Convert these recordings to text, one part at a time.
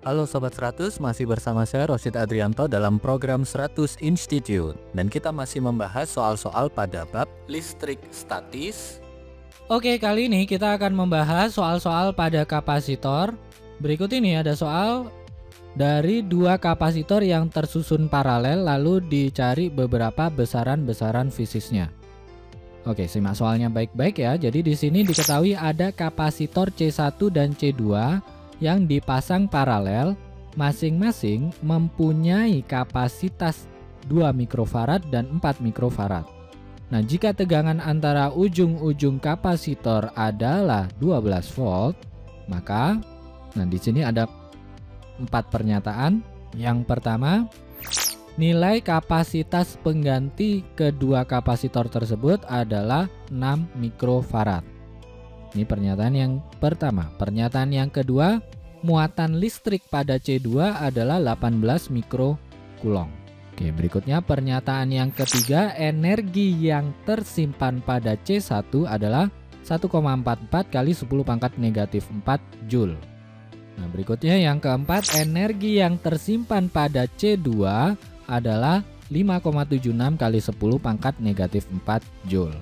Halo Sobat 100, masih bersama saya Rosid Adrianto dalam program 100 Institute. Dan kita masih membahas soal-soal pada bab listrik statis. Oke, kali ini kita akan membahas soal-soal pada kapasitor. Berikut ini ada soal dari dua kapasitor yang tersusun paralel lalu dicari beberapa besaran-besaran fisiknya. Oke, simak soalnya baik-baik ya. Jadi di sini diketahui ada kapasitor C1 dan C2 yang dipasang paralel, masing-masing mempunyai kapasitas 2 mikrofarad dan 4 mikrofarad. Nah, jika tegangan antara ujung-ujung kapasitor adalah 12 volt, maka di sini ada 4 pernyataan. Yang pertama, nilai kapasitas pengganti kedua kapasitor tersebut adalah 6 mikrofarad. Ini pernyataan yang pertama. Pernyataan yang kedua, muatan listrik pada C2 adalah 18 mikrokulong. Oke, berikutnya pernyataan yang ketiga, energi yang tersimpan pada C1 adalah 1,44 kali 10 pangkat negatif 4 Joule. Nah, berikutnya yang keempat, energi yang tersimpan pada C2 adalah 5,76 kali 10 pangkat negatif 4 Joule.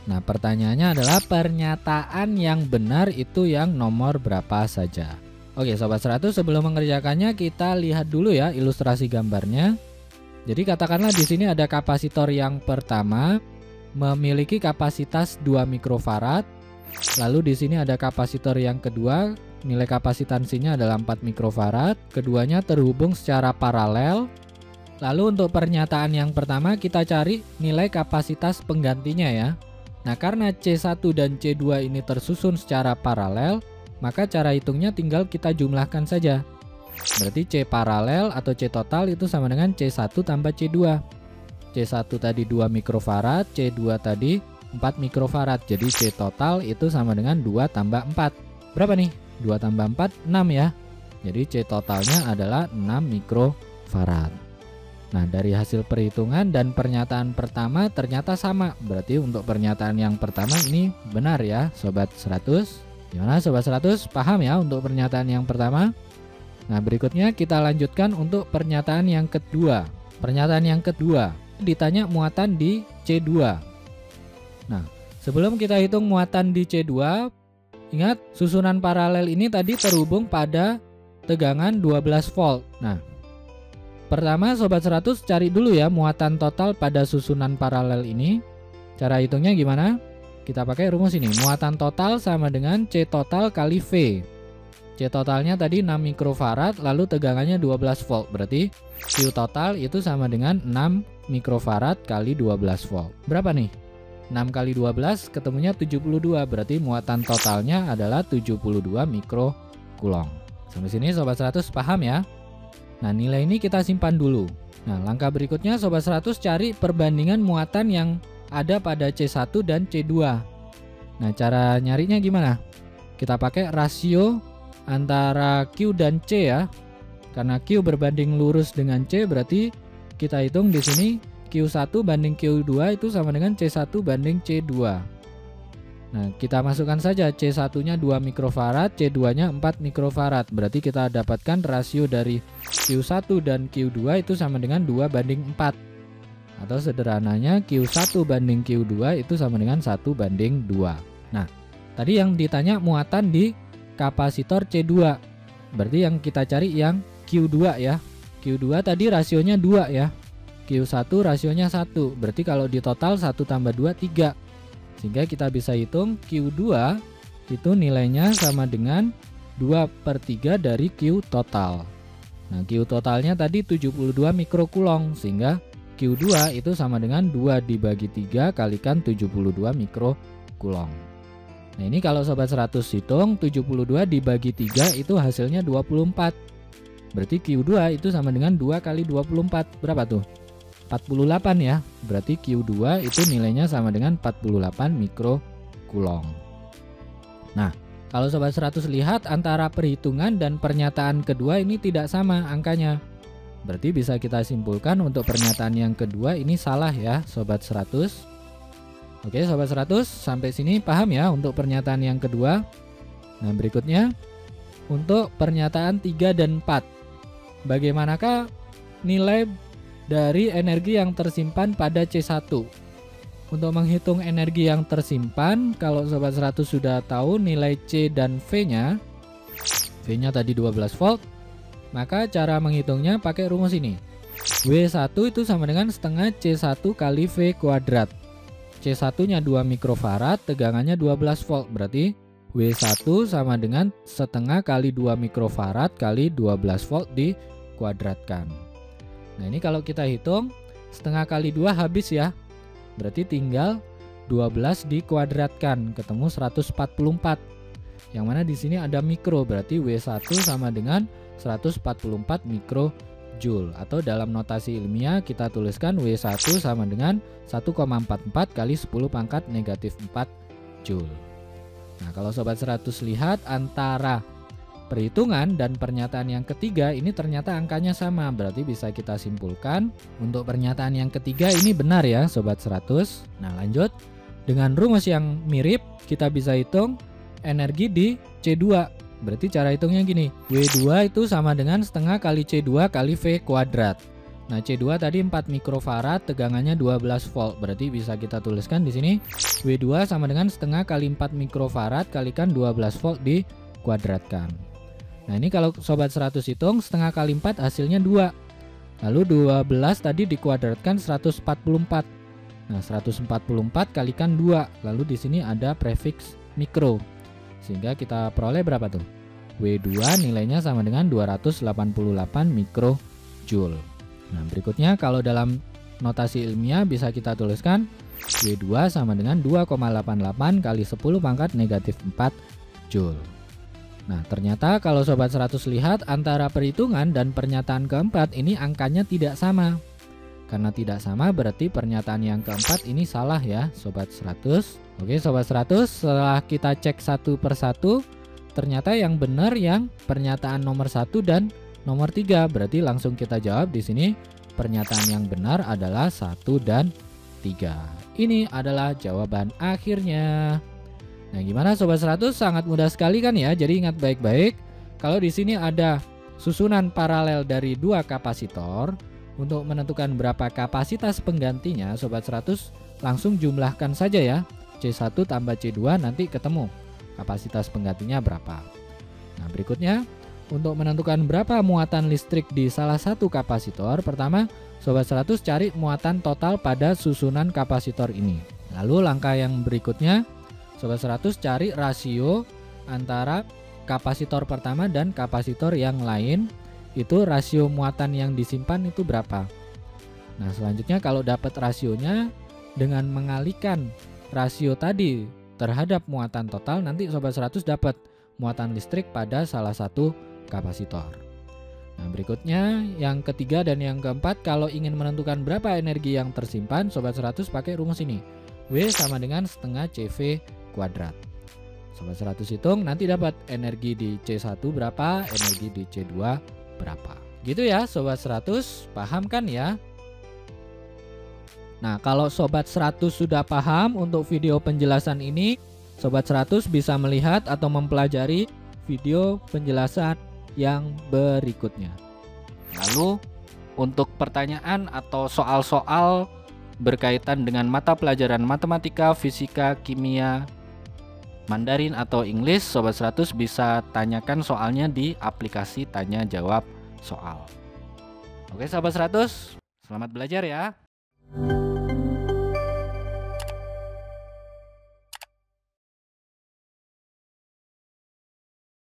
Nah, pertanyaannya adalah pernyataan yang benar itu yang nomor berapa saja. Oke, Sobat 100, sebelum mengerjakannya kita lihat dulu ya ilustrasi gambarnya. Jadi katakanlah di sini ada kapasitor yang pertama memiliki kapasitas 2 mikrofarad. Lalu di sini ada kapasitor yang kedua, nilai kapasitansinya adalah 4 mikrofarad. Keduanya terhubung secara paralel. Lalu untuk pernyataan yang pertama kita cari nilai kapasitas penggantinya ya. Nah, karena C1 dan C2 ini tersusun secara paralel, maka cara hitungnya tinggal kita jumlahkan saja. Berarti C paralel atau C total itu sama dengan C1 tambah C2. C1 tadi 2 mikrofarad, C2 tadi 4 mikrofarad. Jadi C total itu sama dengan 2 tambah 4. Berapa nih? 2 tambah 4, 6 ya. Jadi C totalnya adalah 6 mikrofarad. Nah, dari hasil perhitungan dan pernyataan pertama ternyata sama. Berarti untuk pernyataan yang pertama ini benar ya, Sobat 100. Gimana Sobat 100? Paham ya untuk pernyataan yang pertama? Nah, berikutnya kita lanjutkan untuk pernyataan yang kedua. Pernyataan yang kedua ditanya muatan di C2. Nah, sebelum kita hitung muatan di C2, ingat susunan paralel ini tadi terhubung pada tegangan 12 volt. Nah, pertama Sobat 100 cari dulu ya muatan total pada susunan paralel ini. Cara hitungnya gimana? Kita pakai rumus ini. Muatan total sama dengan C total kali V. C totalnya tadi 6 mikrofarad, lalu tegangannya 12 volt. Berarti Q total itu sama dengan 6 mikrofarad kali 12 volt. Berapa nih? 6 kali 12 ketemunya 72. Berarti muatan totalnya adalah 72 mikrokulong. Sampai sini Sobat 100 paham ya? Nah, nilai ini kita simpan dulu. Nah, langkah berikutnya Sobat 100 cari perbandingan muatan yang ada pada C1 dan C2. Nah, cara nyarinya gimana? Kita pakai rasio antara Q dan C ya. Karena Q berbanding lurus dengan C, berarti kita hitung di sini Q1 banding Q2 itu sama dengan C1 banding C2. Nah, kita masukkan saja C1-nya 2 mikrofarad, C2-nya 4 mikrofarad. Berarti kita dapatkan rasio dari Q1 dan Q2 itu sama dengan 2 banding 4. Atau sederhananya Q1 banding Q2 itu sama dengan 1 banding 2. Nah, tadi yang ditanya muatan di kapasitor C2. Berarti yang kita cari yang Q2 ya. Q2 tadi rasionya 2 ya. Q1 rasionya 1. Berarti kalau di total 1 tambah 2, 3. Sehingga kita bisa hitung Q2 itu nilainya sama dengan 2/3 dari Q total. Nah, Q totalnya tadi 72 mikrokulong. Sehingga Q2 itu sama dengan 2 dibagi 3 kalikan 72 mikrokulong. Nah, ini kalau Sobat 100 hitung 72 dibagi 3 itu hasilnya 24. Berarti Q2 itu sama dengan 2 kali 24. Berapa tuh? 48 ya. Berarti Q2 itu nilainya sama dengan 48 mikrokulong. Nah, kalau Sobat 100 lihat antara perhitungan dan pernyataan kedua ini tidak sama angkanya. Berarti bisa kita simpulkan untuk pernyataan yang kedua ini salah ya Sobat 100. Oke Sobat 100, sampai sini paham ya untuk pernyataan yang kedua. Nah, berikutnya untuk pernyataan 3 dan 4. Bagaimanakah nilai dari energi yang tersimpan pada C1? Untuk menghitung energi yang tersimpan, kalau Sobat 100 sudah tahu nilai C dan V-nya, V-nya tadi 12 volt, maka cara menghitungnya pakai rumus ini. W1 itu sama dengan setengah C1 kali V kuadrat. C1-nya 2 mikrofarad, tegangannya 12 volt, berarti W1 sama dengan setengah kali 2 mikrofarad kali 12 volt dikuadratkan. Nah ini kalau kita hitung, setengah kali 2 habis ya. Berarti tinggal 12 dikuadratkan, ketemu 144. Yang mana di sini ada mikro, berarti W1 sama dengan 144 mikrojoule. Atau dalam notasi ilmiah kita tuliskan W1 sama dengan 1,44 kali 10 pangkat negatif 4 joule. Nah kalau Sobat 100 lihat antara perhitungan dan pernyataan yang ketiga ini ternyata angkanya sama, berarti bisa kita simpulkan untuk pernyataan yang ketiga ini benar ya Sobat 100. Nah lanjut, dengan rumus yang mirip kita bisa hitung energi di C2. Berarti cara hitungnya gini, W2 itu sama dengan setengah kali C2 kali V kuadrat. Nah C2 tadi 4 mikrofarad, tegangannya 12 volt, berarti bisa kita tuliskan di sini W2 sama dengan setengah kali 4 mikrofarad kalikan 12 volt dikuadratkan. Nah ini kalau Sobat 100 hitung setengah kali 4 hasilnya 2. Lalu 12 tadi dikuadratkan 144. Nah 144 kalikan 2. Lalu di sini ada prefiks mikro. Sehingga kita peroleh berapa tuh? W2 nilainya sama dengan 288 mikrojoule. Nah berikutnya kalau dalam notasi ilmiah bisa kita tuliskan W2 sama dengan 2,88 kali 10 pangkat negatif 4 joule. Nah ternyata kalau Sobat 100 lihat antara perhitungan dan pernyataan keempat ini angkanya tidak sama. Karena tidak sama berarti pernyataan yang keempat ini salah ya Sobat 100. Oke Sobat 100, setelah kita cek satu persatu, ternyata yang benar yang pernyataan nomor 1 dan nomor 3. Berarti langsung kita jawab di sini pernyataan yang benar adalah 1 dan 3. Ini adalah jawaban akhirnya. Nah, gimana Sobat 100? Sangat mudah sekali kan ya. Jadi ingat baik-baik, kalau di sini ada susunan paralel dari dua kapasitor, untuk menentukan berapa kapasitas penggantinya, Sobat 100 langsung jumlahkan saja ya. C1 tambah C2 nanti ketemu kapasitas penggantinya berapa. Nah, berikutnya untuk menentukan berapa muatan listrik di salah satu kapasitor, pertama Sobat 100 cari muatan total pada susunan kapasitor ini. Lalu langkah yang berikutnya Sobat 100 cari rasio antara kapasitor pertama dan kapasitor yang lain, itu rasio muatan yang disimpan itu berapa. Nah selanjutnya kalau dapat rasionya, dengan mengalihkan rasio tadi terhadap muatan total, nanti Sobat 100 dapat muatan listrik pada salah satu kapasitor. Nah berikutnya yang ketiga dan yang keempat, kalau ingin menentukan berapa energi yang tersimpan, Sobat 100 pakai rumus ini, W sama dengan setengah CV kuadrat. Sobat 100 hitung nanti dapat energi di C1 berapa, energi di C2 berapa. Gitu ya Sobat 100, paham kan ya? Nah kalau Sobat 100 sudah paham untuk video penjelasan ini, Sobat 100 bisa melihat atau mempelajari video penjelasan yang berikutnya. Lalu untuk pertanyaan atau soal-soal berkaitan dengan mata pelajaran matematika, fisika, kimia, Mandarin atau English, Sobat 100 bisa tanyakan soalnya di aplikasi tanya jawab soal. Oke Sobat 100, selamat belajar ya.